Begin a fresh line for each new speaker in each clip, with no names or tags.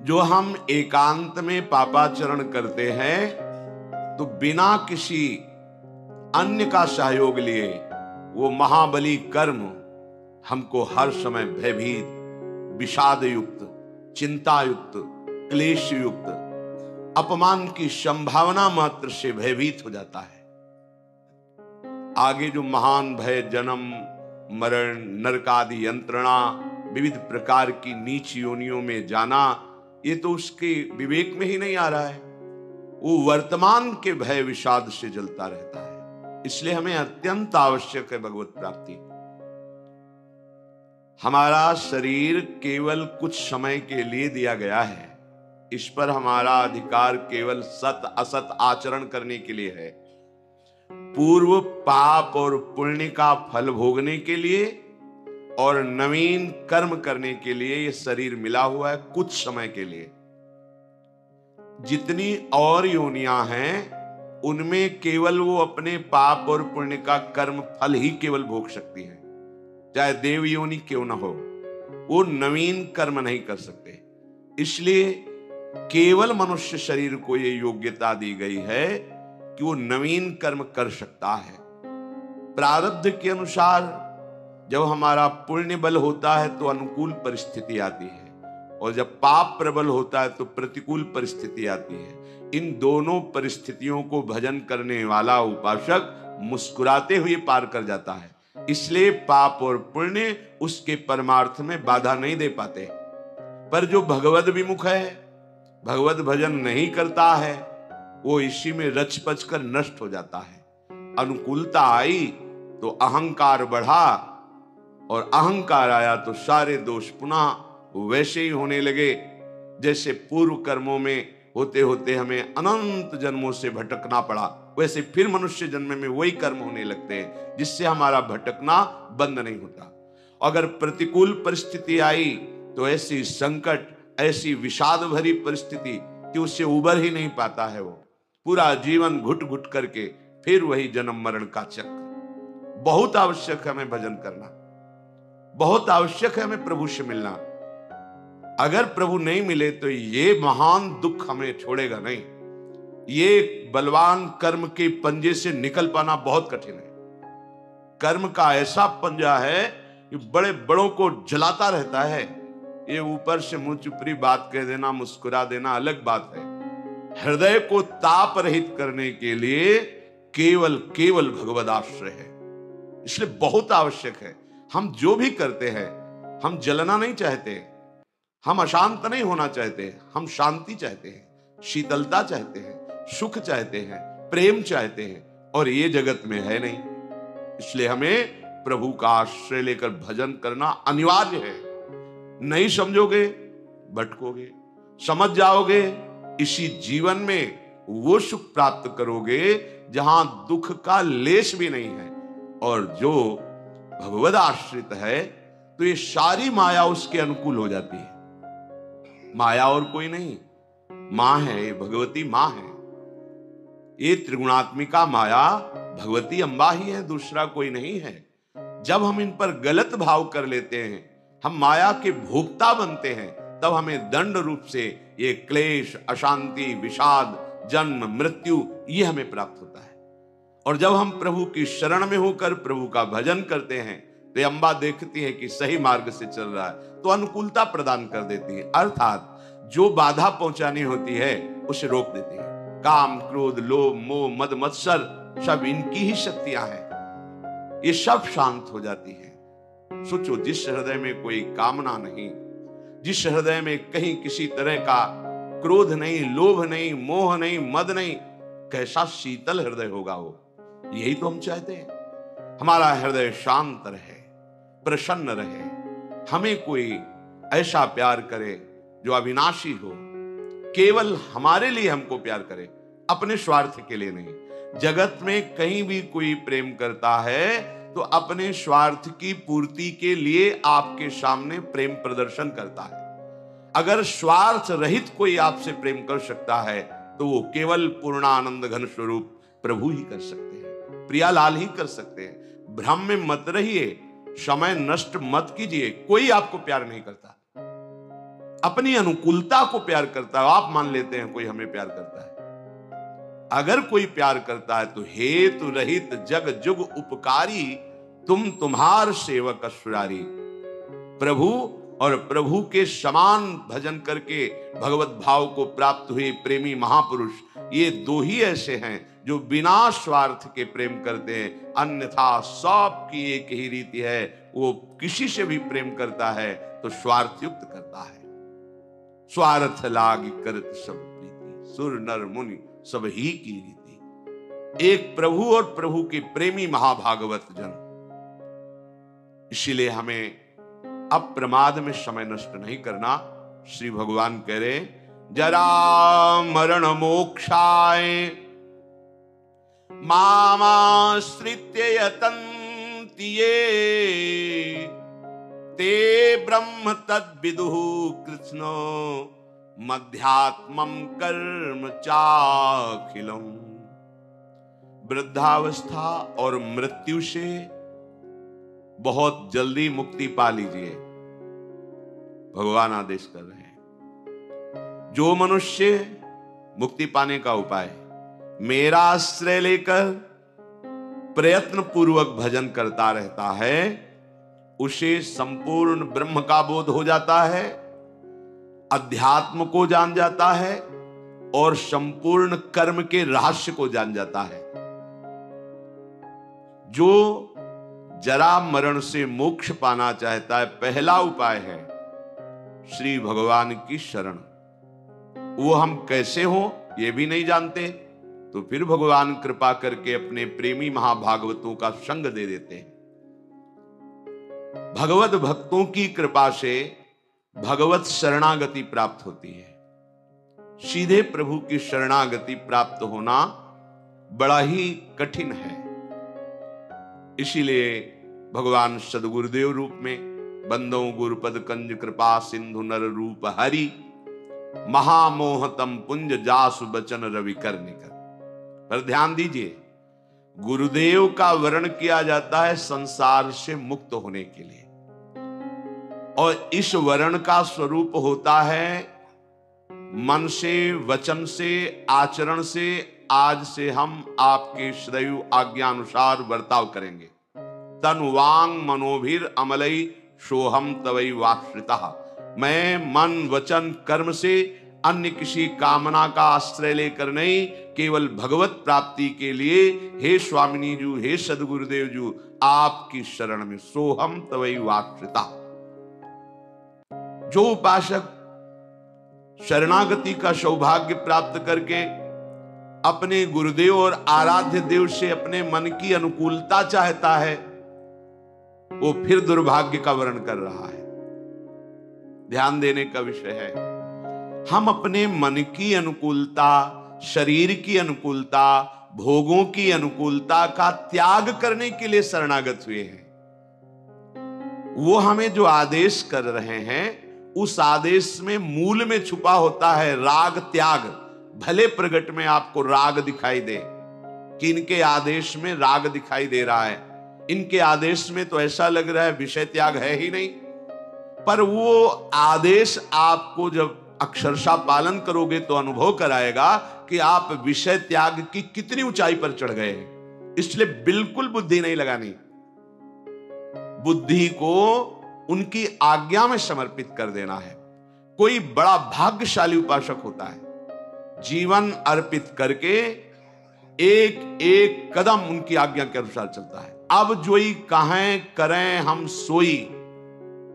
जो हम एकांत में पापाचरण करते हैं तो बिना किसी अन्य का सहयोग लिए वो महाबली कर्म हमको हर समय भयभीत, विषाद युक्त, चिंता युक्त, क्लेश युक्त, अपमान की संभावना मात्र से भयभीत हो जाता है। आगे जो महान भय, जन्म मरण, नरक आदि यंत्रणा, विविध प्रकार की नीच योनियों में जाना, ये तो उसके विवेक में ही नहीं आ रहा है। वो वर्तमान के भय विषाद से जलता रहता है। इसलिए हमें अत्यंत आवश्यक है भगवत प्राप्ति। हमारा शरीर केवल कुछ समय के लिए दिया गया है। इस पर हमारा अधिकार केवल सत असत आचरण करने के लिए है। पूर्व पाप और पुण्य का फल भोगने के लिए और नवीन कर्म करने के लिए यह शरीर मिला हुआ है कुछ समय के लिए। जितनी और योनियां हैं उनमें केवल वो अपने पाप और पुण्य का कर्म फल ही केवल भोग सकती है, चाहे देव योनि क्यों ना हो। वो नवीन कर्म नहीं कर सकते। इसलिए केवल मनुष्य शरीर को ये योग्यता दी गई है कि वो नवीन कर्म कर सकता है। प्रारब्ध के अनुसार जब हमारा पुण्य बल होता है तो अनुकूल परिस्थिति आती है, और जब पाप प्रबल होता है तो प्रतिकूल परिस्थिति आती है। इन दोनों परिस्थितियों को भजन करने वाला उपासक मुस्कुराते हुए पार कर जाता है। इसलिए पाप और पुण्य उसके परमार्थ में बाधा नहीं दे पाते। पर जो भगवद विमुख है, भगवत भजन नहीं करता है, वो इसी में रच पच कर नष्ट हो जाता है। अनुकूलता आई तो अहंकार बढ़ा, और अहंकार आया तो सारे दोष पुनः वैसे ही होने लगे जैसे पूर्व कर्मों में होते होते हमें अनंत जन्मों से भटकना पड़ा। वैसे फिर मनुष्य जन्म में वही कर्म होने लगते हैं जिससे हमारा भटकना बंद नहीं होता। अगर प्रतिकूल परिस्थिति आई तो ऐसी संकट, ऐसी विषाद भरी परिस्थिति कि उससे उबर ही नहीं पाता है। वो पूरा जीवन घुट घुट करके फिर वही जन्म मरण का चक्र। बहुत आवश्यक है हमें भजन करना, बहुत आवश्यक है हमें प्रभु से मिलना। अगर प्रभु नहीं मिले तो ये महान दुख हमें छोड़ेगा नहीं। ये बलवान कर्म के पंजे से निकल पाना बहुत कठिन है। कर्म का ऐसा पंजा है कि बड़े बड़ों को जलाता रहता है। ये ऊपर से मुंह चुपड़ी बात कह देना, मुस्कुरा देना अलग बात है। हृदय को ताप रहित करने के लिए केवल केवल भगवद आश्रय है। इसलिए बहुत आवश्यक है। हम जो भी करते हैं, हम जलना नहीं चाहते, हम अशांत नहीं होना चाहते, हम शांति चाहते हैं, शीतलता चाहते हैं, सुख चाहते हैं, प्रेम चाहते हैं, और ये जगत में है नहीं। इसलिए हमें प्रभु का आश्रय लेकर भजन करना अनिवार्य है। नहीं समझोगे भटकोगे, समझ जाओगे इसी जीवन में वो सुख प्राप्त करोगे जहां दुख का लेश भी नहीं है। और जो भगवद आश्रित है तो ये सारी माया उसके अनुकूल हो जाती है। माया और कोई नहीं, मां है, ये भगवती मां है। ये त्रिगुणात्मिका माया भगवती अम्बा ही है, दूसरा कोई नहीं है। जब हम इन पर गलत भाव कर लेते हैं, हम माया के भोक्ता बनते हैं, तब हमें दंड रूप से ये क्लेश, अशांति, विषाद, जन्म मृत्यु ये हमें प्राप्त होता है। और जब हम प्रभु की शरण में होकर प्रभु का भजन करते हैं तो अम्बा देखती है कि सही मार्ग से चल रहा है तो अनुकूलता प्रदान कर देती है, अर्थात जो बाधा पहुंचानी होती है उसे रोक देती है। काम, क्रोध, लोभ, मोह, मद, मत्सर सब इनकी ही शक्तियां हैं। ये सब शांत हो जाती है। सोचो, जिस हृदय में कोई कामना नहीं, जिस हृदय में कहीं किसी तरह का क्रोध नहीं, लोभ नहीं, मोह नहीं, मद नहीं, कैसा शीतल हृदय होगा वो। यही तो हम चाहते हैं, हमारा हृदय शांत रहे, प्रसन्न रहे। हमें कोई ऐसा प्यार करे जो अविनाशी हो, केवल हमारे लिए हमको प्यार करे, अपने स्वार्थ के लिए नहीं। जगत में कहीं भी कोई प्रेम करता है तो अपने स्वार्थ की पूर्ति के लिए आपके सामने प्रेम प्रदर्शन करता है। अगर स्वार्थ रहित कोई आपसे प्रेम कर सकता है तो वो केवल पूर्णानंद घन स्वरूप प्रभु ही कर सकते हैं, प्रियालाल ही कर सकते हैं। भ्रम में मत रहिए, समय नष्ट मत कीजिए। कोई आपको प्यार नहीं करता। अपनी अनुकूलता को प्यार करता है। आप मान लेते हैं कोई हमें प्यार करता है, अगर कोई प्यार करता है तो हेतु रहित जग जुग उपकारी, तुम तुम्हार सेवक असुरारी। प्रभु और प्रभु के समान भजन करके भगवत भाव को प्राप्त हुए प्रेमी महापुरुष, ये दो ही ऐसे हैं जो बिना स्वार्थ के प्रेम करते हैं। अन्यथा सबकी एक ही रीति है, वो किसी से भी प्रेम करता है तो स्वार्थ युक्त करता है। स्वार्थ लाग करत सब प्रीति, सुर नर मुनि सब ही की रीति। एक प्रभु और प्रभु के प्रेमी महाभागवत जन। इसीलिए हमें अप्रमाद में समय नष्ट नहीं करना। श्री भगवान कह रहे, जरा मरण मोक्षाय मामाश्रित्य यतन्ति ये, ते ब्रह्म तद्विदुः कृष्ण मध्यात्मम कर्म चाखिलम। वृद्धावस्था और मृत्यु से बहुत जल्दी मुक्ति पा लीजिए, भगवान आदेश कर रहे हैं। जो मनुष्य मुक्ति पाने का उपाय मेरा आश्रय लेकर प्रयत्न पूर्वक भजन करता रहता है, उसे संपूर्ण ब्रह्म का बोध हो जाता है, अध्यात्म को जान जाता है और संपूर्ण कर्म के रहस्य को जान जाता है। जो जरा मरण से मोक्ष पाना चाहता है, पहला उपाय है श्री भगवान की शरण। वो हम कैसे हो ये भी नहीं जानते, तो फिर भगवान कृपा करके अपने प्रेमी महाभागवतों का संग दे देते हैं। भगवत भक्तों की कृपा से भगवत शरणागति प्राप्त होती है। सीधे प्रभु की शरणागति प्राप्त होना बड़ा ही कठिन है। इसीलिए भगवान सदगुरुदेव रूप में बंदो गुरुपद कंज कृपा सिंधु नर रूप हरि, महामोहतम पुंज जासु बचन रवि कर निकर। पर ध्यान दीजिए, गुरुदेव का वर्ण किया जाता है संसार से मुक्त होने के लिए, और इस वर्ण का स्वरूप होता है मन से, वचन से, आचरण से। आज से हम आपके श्रेयु आज्ञानुसार बर्ताव करेंगे। तन वांग मनोभिर अमलई सोहम तवई वाश्रिता। मैं मन वचन कर्म से अन्य किसी कामना का आश्रय लेकर नहीं, केवल भगवत प्राप्ति के लिए हे स्वामिनी जू, हे सदगुरुदेव जू, आपकी शरण में सोहम तवई वाश्रिता। जो उपासक शरणागति का सौभाग्य प्राप्त करके अपने गुरुदेव और आराध्य देव से अपने मन की अनुकूलता चाहता है, वो फिर दुर्भाग्य का वर्ण कर रहा है। ध्यान देने का विषय है, हम अपने मन की अनुकूलता, शरीर की अनुकूलता, भोगों की अनुकूलता का त्याग करने के लिए शरणागत हुए हैं। वो हमें जो आदेश कर रहे हैं, उस आदेश में मूल में छुपा होता है राग त्याग। भले प्रगट में आपको राग दिखाई दे कि इनके आदेश में राग दिखाई दे रहा है, इनके आदेश में तो ऐसा लग रहा है विषय त्याग है ही नहीं, पर वो आदेश आपको जब अक्षरशः पालन करोगे तो अनुभव कराएगा कि आप विषय त्याग की कितनी ऊंचाई पर चढ़ गए हैं। इसलिए बिल्कुल बुद्धि नहीं लगानी, बुद्धि को उनकी आज्ञा में समर्पित कर देना है। कोई बड़ा भाग्यशाली उपासक होता है, जीवन अर्पित करके एक एक कदम उनकी आज्ञा के अनुसार चलता है। अब जोई कहें करें हम सोई,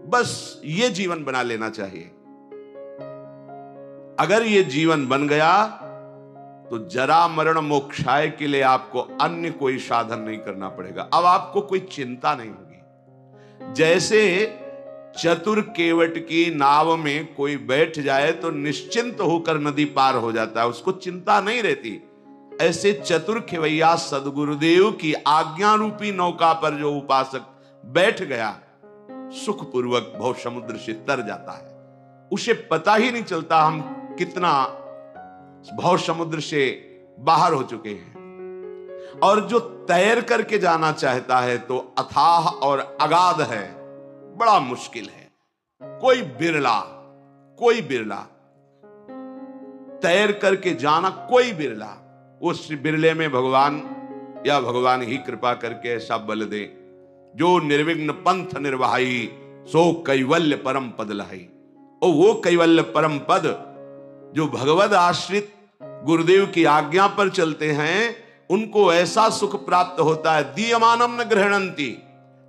बस ये जीवन बना लेना चाहिए। अगर ये जीवन बन गया तो जरा मरण मोक्षाय के लिए आपको अन्य कोई साधन नहीं करना पड़ेगा। अब आपको कोई चिंता नहीं होगी। जैसे चतुर केवट की नाव में कोई बैठ जाए तो निश्चिंत होकर नदी पार हो जाता है, उसको चिंता नहीं रहती। ऐसे चतुर खेवैया सदगुरुदेव की आज्ञा रूपी नौका पर जो उपासक बैठ गया, सुखपूर्वक भव समुद्र से तर जाता है। उसे पता ही नहीं चलता हम कितना भव समुद्र से बाहर हो चुके हैं। और जो तैर करके जाना चाहता है तो अथाह और अगाध है, बड़ा मुश्किल है। कोई बिरला, कोई बिरला, तैर करके जाना कोई बिरला। उस बिरले में भगवान या भगवान ही कृपा करके ऐसा बल दे, जो निर्विघ्न पंथ निर्वाही सो कैवल्य परम पद लहाई। और वो कैवल्य परम पद जो भगवद आश्रित गुरुदेव की आज्ञा पर चलते हैं, उनको ऐसा सुख प्राप्त होता है, दीयमानम न गृह्णन्ति,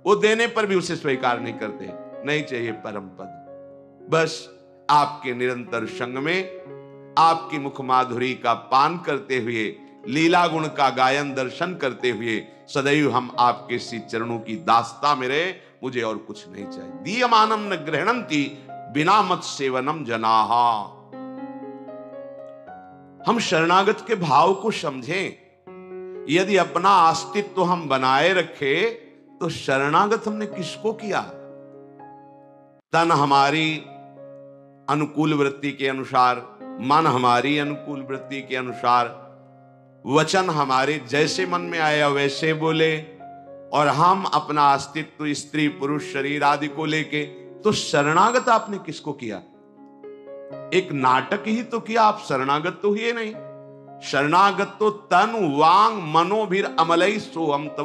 वो देने पर भी उसे स्वीकार नहीं करते। नहीं चाहिए परम पद, बस आपके निरंतर संग में, आपकी मुख माधुरी का पान करते हुए, लीला गुण का गायन दर्शन करते हुए सदैव हम आपके श्री चरणों की दास्ता में रहे, मुझे और कुछ नहीं चाहिए। दीयमानम न गृह्णन्ति बिना मत सेवनम जनाहा। हम शरणागत के भाव को समझें। यदि अपना अस्तित्व हम बनाए रखे तो शरणागत हमने किसको किया? तन हमारी अनुकूल वृत्ति के अनुसार, मन हमारी अनुकूल वृत्ति के अनुसार, वचन हमारे जैसे मन में आया वैसे बोले, और हम अपना अस्तित्व स्त्री पुरुष शरीर आदि को लेके, तो शरणागत आपने किसको किया? एक नाटक ही तो किया, आप शरणागत तो हुए नहीं। शरणागत तो तन वांग मनोभिर अमलई सोहम तव